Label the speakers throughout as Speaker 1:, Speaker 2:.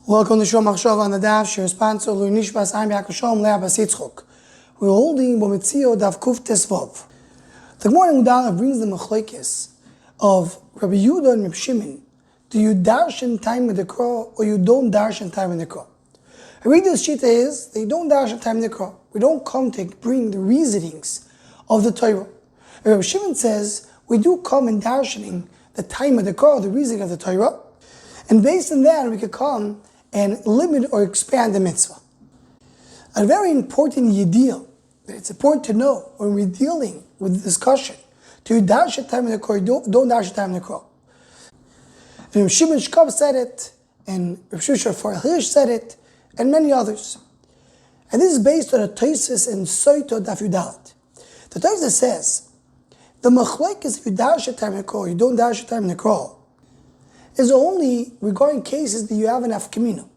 Speaker 1: Welcome to Shom Machshava on the Daf. Shir sponsor Lui Nishbas Aim Yakushom Leah Basitzchok. We're holding Metzia Daf Kuf Tesvav. The Gemara in Udala brings the machlokes of Rabbi Yehuda and Rabbi Shimon. Do you darshan time in the Torah or you don't darshan time in the Torah? I read this shita is they don't darshan time in the Torah. We don't come to bring the reasonings of the Torah. Rabbi Shimon says we do come in darshaning the time of the Torah, the reasoning of the Torah, and based on that we could come and limit or expand the mitzvah. A very important yediyah that it's important to know when we're dealing with the discussion: do you dash at time in the Torah, don't dash at time in the Torah. And Rav Shimon Shkov said it, and Rav Shusha Farhish said it, and many others. And this is based on a Tosis and Soito Daf Yudalet. The Tosis says the machlokes if you dash at time in the Torah, you don't dash at time in the Torah, is only regarding cases that you have an afkamina,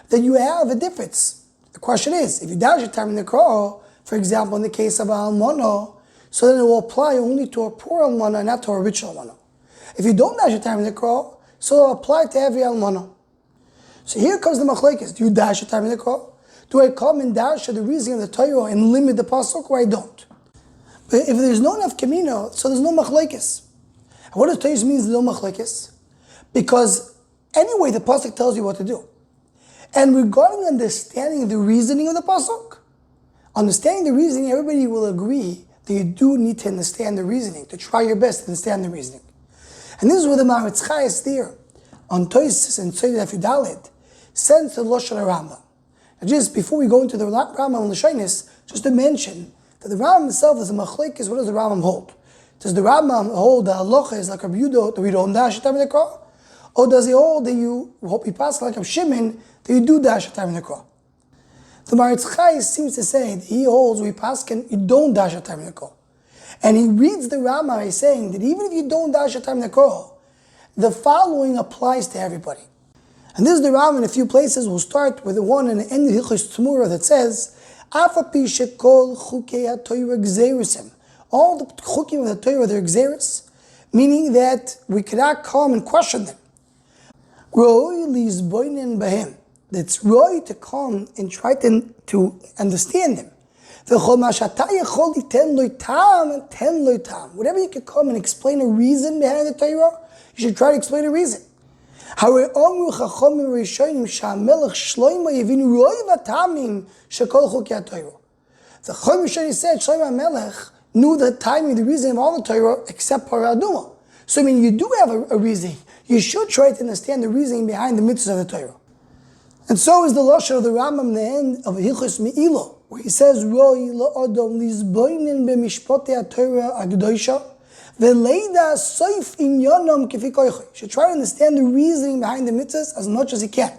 Speaker 1: that you have a difference. The question is, if you dash a time in the Torah, for example, in the case of almana, so then it will apply only to a poor almana, not to a rich almana. If you don't dash a time in the Torah, so it will apply to every almana. So here comes the machlokes. Do you dash a time in the Torah? Do I come and dash the reasoning of the Torah and limit the pasuk, or I don't? But if there's no nafkamina, so there's no machlokes. And what does Torah means no machlokes? Because anyway, the pasuk tells you what to do. And regarding understanding the reasoning of the pasuk, understanding the reasoning, everybody will agree that you do need to understand the reasoning, to try your best to understand the reasoning. And this is where the Metzia is there on Tosis and Tzedek Afidalet sends to Lashon Rambam. And just before we go into the Rambam and Lashonis, just to mention that the Rambam himself is a machlokes. What does the Rambam hold? Does the Rambam hold the halacha is like Rabbi Yehuda that we don't dash time in the Torah? Or does he hold that you hope he passes like Rabbi Shimon that you do dash time in the Torah? The Metzia seems to say that he holds we pass you don't dash time in the Torah. And he reads the Rambam by saying that even if you don't dash time in the Torah, the following applies to everybody. And this is the Rambam in a few places. We'll start with the one in the end of Hilchos Tzmura that says, Afapi shekol chukei haTorah gzeirusim. All the chukim of the Torah, they're gzeiros, meaning that we cannot come and question them. That's right to come and try to understand them. Whatever you can come and explain a reason behind the Torah, you should try to explain a reason. The Chacham Rishon said Shlomo HaMelech knew the timing, the reason of all the Torah except Parah Aduma. So I mean, you do have a reason. You should try to understand the reasoning behind the mitzvahs of the Torah. And so is the lashon of the Rambam in the end of Hilchos Me'ila, where he says, Roi la'adam lizboinen b'mishpotei haTorah ha'kedosha v'leida soif inyanam kifi koichoi. You should try to understand the reasoning behind the mitzvahs as much as you can.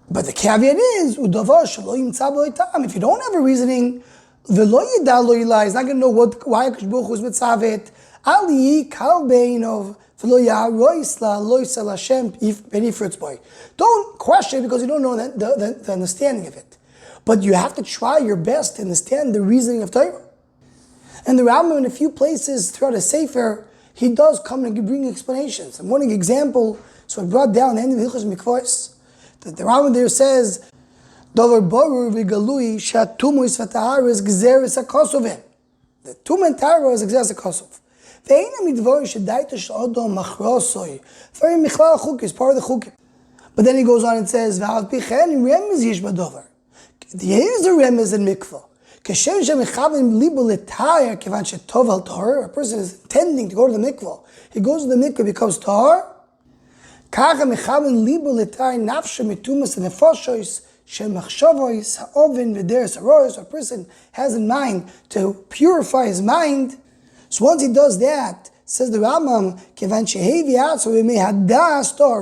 Speaker 1: But the caveat is, udavar shelo yimtza b'lo tam. If you don't have a reasoning, v'lo yida lo yila, he's not going to know why HaKadosh Baruch Hu is mitzavet. Ali kal beinov. Don't question it because you don't know the understanding of it. But you have to try your best to understand the reasoning of Torah. And the Rambam in a few places throughout the Sefer, he does come and bring explanations. And one example, so I brought down the end of Hilchos Mikvos, that the Rambam there says, Davar barur v'galui shatumus v'taharis gzeres hakosovim. The tum and tahara is gzeres hakosov. Very michlal part of the chukim. But then he goes on and says, here's a remez in mikvah. A person is intending to go to the mikvah. He goes to the mikvah, becomes tahar. A person has in mind to purify his mind. So once he does that, says the Rambam,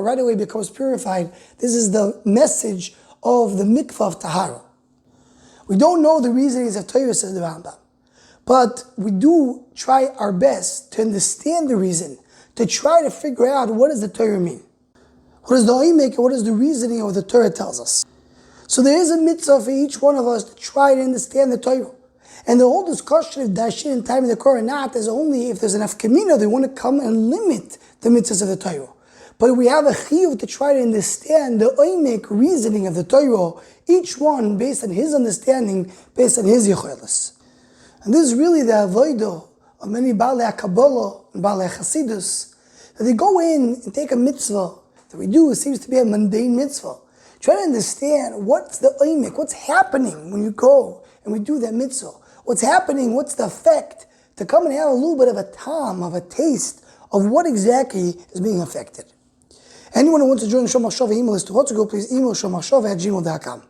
Speaker 1: right away becomes purified. This is the message of the mikvah of Tahara. We don't know the reasonings of Torah, says the Rambam, but we do try our best to understand the reason, to try to figure out what does the Torah mean. What does the Oimek, what is the reasoning of what the Torah tells us? So there is a mitzvah for each one of us to try to understand the Torah. And the whole discussion of dashin and time in the Torah or not is only if there's enough kamina, they want to come and limit the mitzvahs of the Torah. But we have a chiyuv to try to understand the oimek reasoning of the Torah, each one based on his understanding, based on his yicholos. And this is really the avodah of many Baalei Kabbalah and Baalei Chasidus, that they go in and take a mitzvah that we do, it seems to be a mundane mitzvah. Try to understand what's the oimek, what's happening when you go and we do that mitzvah. What's happening, what's the effect, to come and have a little bit of a tam, of a taste of what exactly is being affected. Anyone who wants to join the Shomachshava email list to Hotzago, please email shomachshava@gmail.com.